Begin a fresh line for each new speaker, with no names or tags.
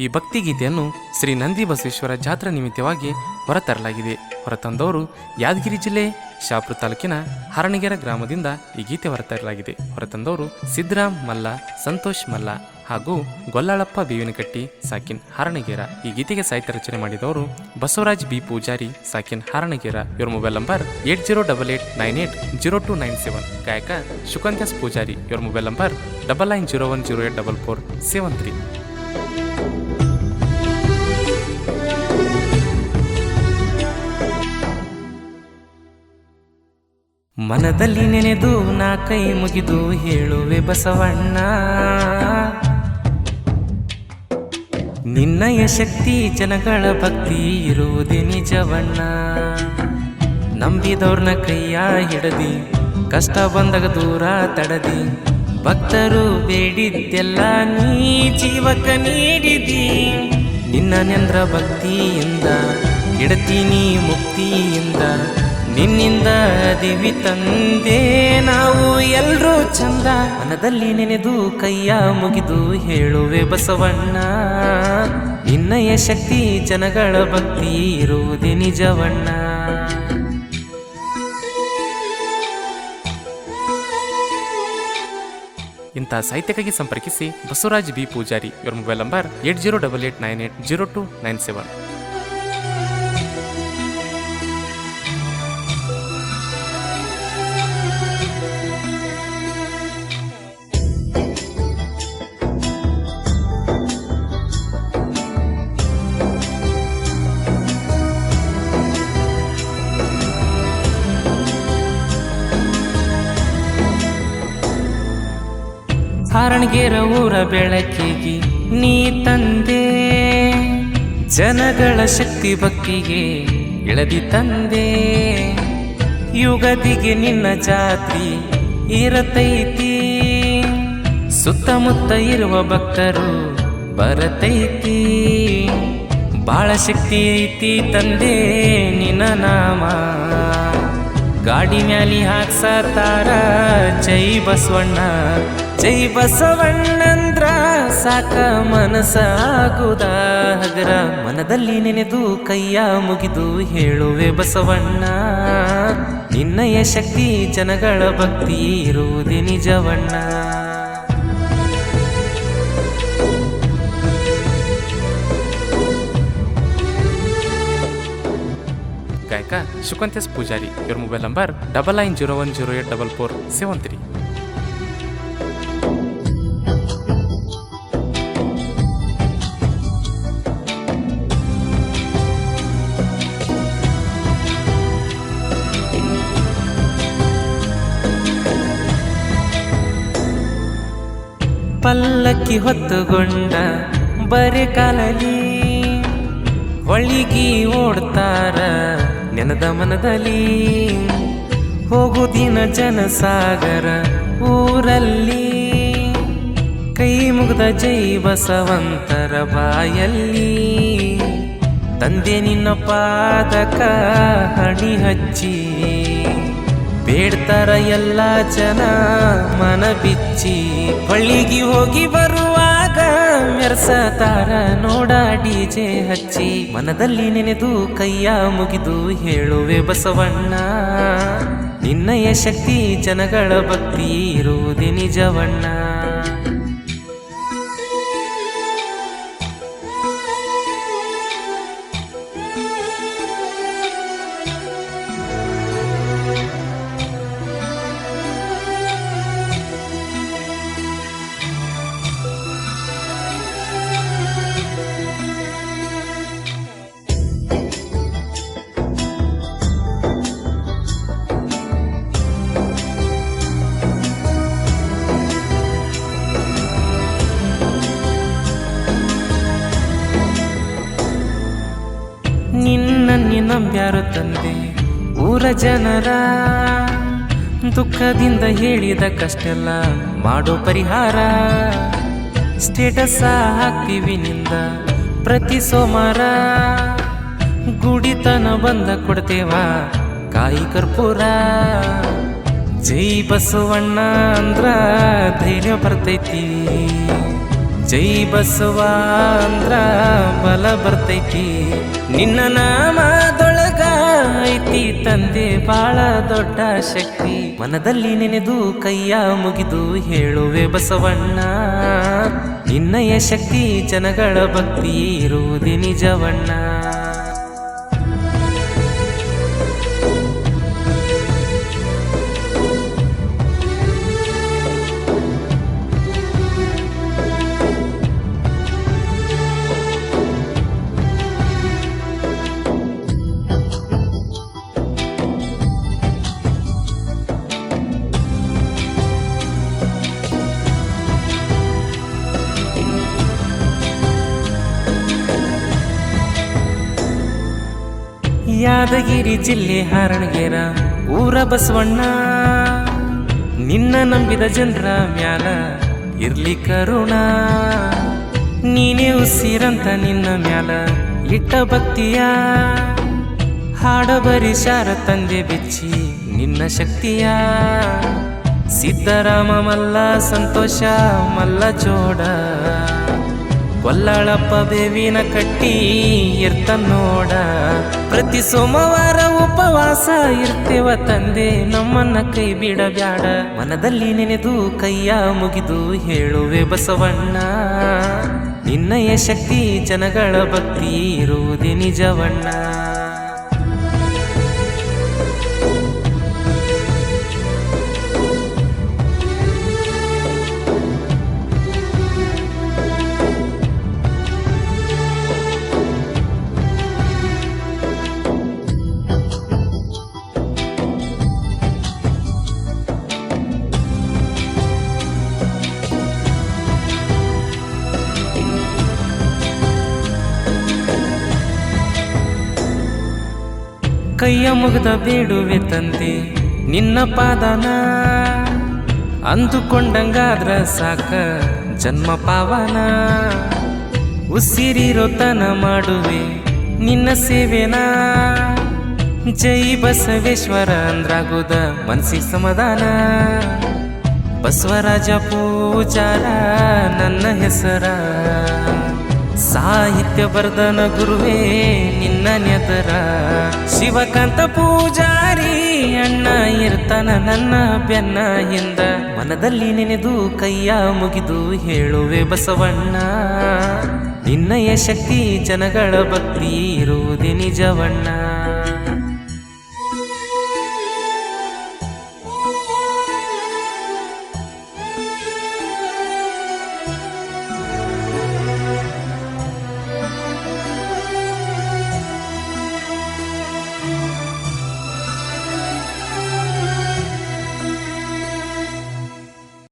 ಈ ಭಕ್ತಿಗೀತೆಯನ್ನು ಶ್ರೀ ನಂದಿ ಬಸವೇಶ್ವರ ಜಾತ್ರಾ ನಿಮಿತ್ತವಾಗಿ ಹೊರತರಲಾಗಿದೆ. ಹೊರತಂದವರು ಯಾದಗಿರಿ ಜಿಲ್ಲೆ ಶಾಪುರ ತಾಲೂಕಿನ ಹರಣಗೆರೆ ಗ್ರಾಮದಿಂದ ಈ ಗೀತೆ ಹೊರತರಲಾಗಿದೆ. ಹೊರತಂದವರು ಸಿದ್ದರಾಮ್ ಮಲ್ಲ, ಸಂತೋಷ್ ಮಲ್ಲ ಹಾಗೂ ಗೊಲ್ಲಾಳಪ್ಪ ಬೇವಿನಕಟ್ಟಿ ಸಾಕಿನ್ ಹರಣಗೆರ. ಈ ಗೀತೆಗೆ ಸಾಹಿತ್ಯ ರಚನೆ ಮಾಡಿದವರು ಬಸವರಾಜ್ ಬಿ ಪೂಜಾರಿ ಸಾಕಿನ್ ಹರಣಗೆರ. ಇವರ ಮೊಬೈಲ್ ನಂಬರ್ 8088980297. ಗಾಯಕ ಶುಕಂತ್ಯಾಸ್ ಪೂಜಾರಿ. ಇವರ ಮೊಬೈಲ್ ನಂಬರ್ 9901084473. ಮನದಲ್ಲಿ ನೆನೆದು ನಾ ಕೈ ಮುಗಿದು ಹೇಳುವೆ ಬಸವಣ್ಣ, ನಿನ್ನಯ ಶಕ್ತಿ ಜನಗಳ ಭಕ್ತಿ ಇರುವುದೇ ನಿಜವಣ್ಣ. ನಂಬಿದವ್ರನ್ನ ಕೈಯ ಹಿಡದಿ, ಕಷ್ಟ ಬಂದಾಗ ದೂರ ತಡದಿ, ಭಕ್ತರು ಬೇಡಿದ್ದೆಲ್ಲ ನೀ ಜೀವಕ ನೀಡಿದಿ. ನಿನ್ನ ನೆಂದ್ರ ಭಕ್ತಿಯಿಂದ ಇಡತೀನಿ ಮುಕ್ತಿಯಿಂದ, ನಿನ್ನಿಂದ ದಿವಿ ತಂದೆ ನಾವು ಎಲ್ರೂ ಚಂದ. ಮನದಲ್ಲಿ ನೆನೆದು ಕೈಯ ಮುಗಿದು ಹೇಳುವೆ ಬಸವಣ್ಣ, ನಿನ್ನಯ ಶಕ್ತಿ ಜನಗಳ ಭಕ್ತಿ ಇರುವುದೇ ನಿಜವಣ್ಣ. ಇಂಥ ಸಾಹಿತ್ಯಕ್ಕಾಗಿ ಸಂಪರ್ಕಿಸಿ ಬಸವರಾಜ್ ಬಿ ಪೂಜಾರಿ. ಇವರ ಮೊಬೈಲ್ ನಂಬರ್ 8088980297. ಹರಣಗೆರೆ ಊರ ಬೆಳಕಿಗೆ ನೀ ತಂದೆ, ಜನಗಳ ಶಕ್ತಿ ಭಕ್ತಿಗೆ ಇಳದಿ ತಂದೆ. ಯುಗದಿಗೆ ನಿನ್ನ ಜಾತ್ರೆ ಇರತೈತಿ, ಸುತ್ತಮುತ್ತ ಇರುವ ಭಕ್ತರು ಬರತೈತಿ. ಬಾಳ ಶಕ್ತಿ ಐತಿ ತಂದೆ ನಿನ್ನ ನಾಮ, ಗಾಡಿ ಮ್ಯಾಲಿ ಹಾಕ್ಸತಾರ ಜೈ ಬಸವಣ್ಣ. ಜೈ ಬಸವಣ್ಣಂದ್ರ ಸಾಕ ಮನಸಾಗುದ ಹಗರ. ಮನದಲ್ಲಿ ನೆನೆದು ಕೈಯ ಮುಗಿದು ಹೇಳುವೆ ಬಸವಣ್ಣ, ನಿನ್ನಯ ಶಕ್ತಿ ಜನಗಳ ಭಕ್ತಿ ಇರುವುದೇ ನಿಜವಣ್ಣ. ಗಾಯಕ ಶುಕಂತ್ಯಾಸ್ ಪೂಜಾರಿ. ಇವರ ಮೊಬೈಲ್ ನಂಬರ್ 9901084473. ಪಲ್ಲಕ್ಕಿ ಹೊತ್ತುಗೊಂಡ ಬರೆ ಕಾಲಲಿ, ಹೊಳಿಗಿ ಓಡ್ತಾರ ನೆನದ ಮನದಲ್ಲಿ. ಹೋಗುದಿನ ಜನಸಾಗರ ಊರಲ್ಲಿ, ಕೈ ಮುಗ್ದ ಜೈ ಬಸವಂತರ ಬಾಯಲ್ಲಿ. ತಂದೆ ನಿನ್ನ ಪಾದಕ ಹಣಿ ಹಚ್ಚಿ, ಬೇಡ್ತಾರ ಎಲ್ಲ ಜನ ಮನ ಬಿಚ್ಚಿ. ಹೊಳಿಗಿ ಹೋಗಿ ಬರುವಾಗ ಮೆರ್ಸತಾರ ನೋಡ ಡಿಜೆ ಹಚ್ಚಿ. ಮನದಲ್ಲಿ ನೆನೆದು ಕೈಯ ಮುಗಿದು ಹೇಳುವೆ ಬಸವಣ್ಣ, ನಿನ್ನಯ ಶಕ್ತಿ ಜನಗಳ ಭಕ್ತಿ ಇರುವುದೇ ನಿಜವಣ್ಣ. ನಿನ್ನನ್ನಿ ನಂಬ್ಯಾರು ತಂದೆ ಊರ ಜನರ, ದುಃಖದಿಂದ ಹೇಳಿದ ಕಷ್ಟೆಲ್ಲ ಮಾಡೋ ಪರಿಹಾರ. ಸ್ಟೇಟಸ್ ಹಾಕ್ತೀವಿ ನಿಂದ ಪ್ರತಿ ಸೋಮವಾರ, ಗುಡಿತನ ಬಂದ ಕೊಡ್ತೇವ ಕಾಯಿ ಕರ್ಪೂರ. ಜೈ ಬಸವಣ್ಣ ಅಂದ್ರ ಧೈರ್ಯ ಬರ್ತೈತಿ, ಜೈ ಬಸವ ಅಂದ್ರ ಬಲ ಬರ್ತೈತಿ, ನಿನ್ನ ನಾಮದೊಳಗ ಐತಿ ತಂದೆ ಬಾಳ ದೊಡ್ಡ ಶಕ್ತಿ. ಮನದಲ್ಲಿ ನೆನೆದು ಕೈಯ ಮುಗಿದು ಹೇಳುವೆ ಬಸವಣ್ಣ, ನಿನ್ನಯ ಶಕ್ತಿ ಜನಗಳ ಭಕ್ತಿ ಇರುವುದೇ ನಿಜವಣ್ಣ. ಯಾದಗಿರಿ ಜಿಲ್ಲೆ ಹರಣಗೆರ ಊರ ಬಸವಣ್ಣ, ನಿನ್ನ ನಂಬಿದ ಜನರ ಮ್ಯಾಲ ಇರ್ಲಿ ಕರುಣ. ನೀನೇ ಉಸಿರಂತ ನಿನ್ನ ಮ್ಯಾಲ ಇಟ್ಟ ಭಕ್ತಿಯ, ಹಾಡ ಬರಿಸಾರ ತಂದೆ ಬೆಚ್ಚಿ ನಿನ್ನ ಶಕ್ತಿಯ. ಸಿದ್ದರಾಮ ಮಲ್ಲ ಸಂತೋಷ ಮಲ್ಲ ಜೋಡ, ಕೊಲ್ಲಾಳಪ್ಪ ಬೇವಿನ ಕಟ್ಟಿ ಇರ್ತನ್ನೋಡ. ಪ್ರತಿ ಸೋಮವಾರ ಉಪವಾಸ ಇರ್ತೇವ ತಂದೆ, ನಮ್ಮನ್ನ ಕೈ ಬಿಡಬ್ಯಾಡ. ಮನದಲ್ಲಿ ನೆನೆದು ಕೈಯ ಮುಗಿದು ಹೇಳುವೆ ಬಸವಣ್ಣ, ನಿನ್ನಯ ಶಕ್ತಿ ಜನಗಳ ಭಕ್ತಿ ಇರುವುದೇ ನಿಜವಣ್ಣ. ಕೈಯ ಮುಗ್ದ ಬೇಡುವೆ ತಂದೆ ನಿನ್ನ ಪಾದನ, ಅಂದುಕೊಂಡಂಗಾದ್ರ ಸಾಕ ಜನ್ಮ ಪಾವನ. ಉಸಿರಿರೋ ತನ ಮಾಡುವೆ ನಿನ್ನ ಸೇವೆನ, ಜೈ ಬಸವೇಶ್ವರ ಅಂದ್ರಾಗುದ ಮನ್ಸಿಗೆ ಸಮಾಧಾನ. ಬಸವರಾಜ ಪೂಜಾರ ನನ್ನ ಹೆಸರ, ಸಾಹಿತ್ಯ ಬರ್ಧನ ಗುರುವೇ ನಿನ್ನ ನೆದರ. ಶಿವಕಾಂತ ಪೂಜಾರಿ ಅಣ್ಣ ಇರ್ತಾನ ನನ್ನ ಬೆನ್ನ ಹಿಂದ, ಮನದಲ್ಲಿ ನೆನೆದು ಕೈಯ ಮುಗಿದು ಹೇಳುವೆ ಬಸವಣ್ಣ, ನಿನ್ನಯ ಶಕ್ತಿ ಜನಗಳ ಭಕ್ತಿ ಇರುವುದೇ ನಿಜವಣ್ಣ.